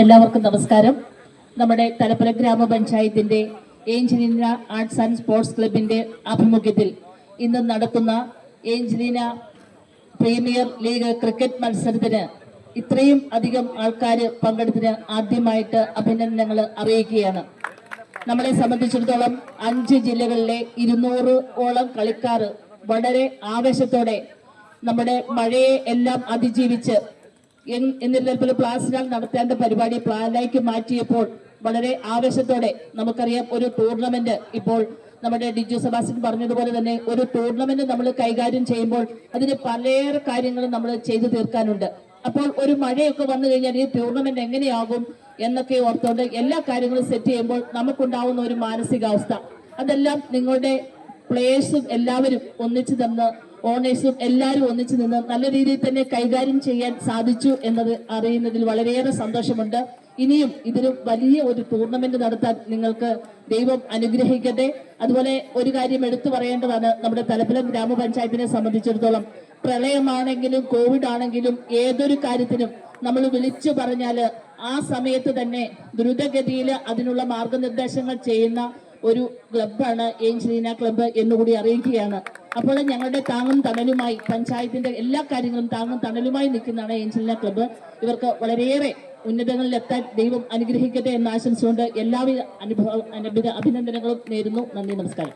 എല്ലാവർക്കും നമസ്കാരം. നമ്മുടെ തലപ്പല ഗ്രാമപഞ്ചായത്തിന്റെ ഏഞ്ചലീന ആർട്സ് ആൻഡ് സ്പോർട്സ് ക്ലബിന്റെ ആഭിമുഖ്യത്തിൽ ഇന്ന് നടക്കുന്ന ഏഞ്ചലീന പ്രീമിയർ ലീഗ് ക്രിക്കറ്റ് മത്സരത്തിന് ഇത്രയും അധികം ആൾക്കാർ പങ്കെടുത്തതിന് ആദ്യമായിട്ട് അഭിനന്ദനങ്ങൾ അറിയിക്കുകയാണ്. നമ്മളെ സംബന്ധിച്ചിടത്തോളം 5 ജില്ലകളിലെ 200ഓളം കളിക്കാർ വളരെ ആവേശത്തോടെ നമ്മുടെ മഴയെ എല്ലാം അതിജീവിച്ച് എന്നിരുന്നാൽ പ്ലാസ്റ്റിനാൽ നടത്തേണ്ട പരിപാടി പ്ലാനിലേക്ക് മാറ്റിയപ്പോൾ വളരെ ആവേശത്തോടെ നമുക്കറിയാം ഒരു ടൂർണമെന്റ് ഇപ്പോൾ നമ്മുടെ ഡിജു സെബാസ്റ്റ്യൻ പറഞ്ഞതുപോലെ തന്നെ ഒരു ടൂർണമെന്റ് നമ്മൾ കൈകാര്യം ചെയ്യുമ്പോൾ അതിന് പലയേറെ കാര്യങ്ങളും നമ്മൾ ചെയ്തു തീർക്കാനുണ്ട്. അപ്പോൾ ഒരു മഴയൊക്കെ വന്നു കഴിഞ്ഞാൽ ഈ ടൂർണമെന്റ് എങ്ങനെയാകും എന്നൊക്കെ ഓർത്തുകൊണ്ട് എല്ലാ കാര്യങ്ങളും സെറ്റ് ചെയ്യുമ്പോൾ നമുക്കുണ്ടാവുന്ന ഒരു മാനസികാവസ്ഥ അതെല്ലാം നിങ്ങളുടെ പ്ലേയേഴ്സും എല്ലാവരും ഒന്നിച്ചു തന്ന് ഓണേഴ്സും എല്ലാവരും ഒന്നിച്ചു നിന്ന് നല്ല രീതിയിൽ തന്നെ കൈകാര്യം ചെയ്യാൻ സാധിച്ചു എന്നത് അറിയുന്നതിൽ വളരെയേറെ സന്തോഷമുണ്ട്. ഇനിയും ഇതിന് വലിയ ഒരു ടൂർണമെന്റ് നടത്താൻ നിങ്ങൾക്ക് ദൈവം അനുഗ്രഹിക്കട്ടെ. അതുപോലെ ഒരു കാര്യം എടുത്തു പറയേണ്ടതാണ്, നമ്മുടെ തലപ്പലം ഗ്രാമപഞ്ചായത്തിനെ സംബന്ധിച്ചിടത്തോളം പ്രളയമാണെങ്കിലും കോവിഡ് ആണെങ്കിലും ഏതൊരു കാര്യത്തിനും നമ്മൾ വിളിച്ചു പറഞ്ഞാല് ആ സമയത്ത് തന്നെ ദ്രുതഗതിയിൽ അതിനുള്ള മാർഗനിർദ്ദേശങ്ങൾ ചെയ്യുന്ന ഒരു ക്ലബ്ബാണ് ഏഞ്ചലീന ക്ലബ്ബ് എന്നുകൂടി അറിയിക്കുകയാണ്. അപ്പോൾ ഞങ്ങളുടെ താങ്ങും തണലുമായി പഞ്ചായത്തിന്റെ എല്ലാ കാര്യങ്ങളും താങ്ങും തണലുമായി നിൽക്കുന്നതാണ് ഏഞ്ചലീന ക്ലബ്ബ്. ഇവർക്ക് വളരെയേറെ ഉന്നതങ്ങളിലെത്താൻ ദൈവം അനുഗ്രഹിക്കട്ടെ എന്ന് ആശംസിച്ചുകൊണ്ട് എല്ലാവിധ അഭിനന്ദനങ്ങളും നേരുന്നു. നന്ദി, നമസ്കാരം.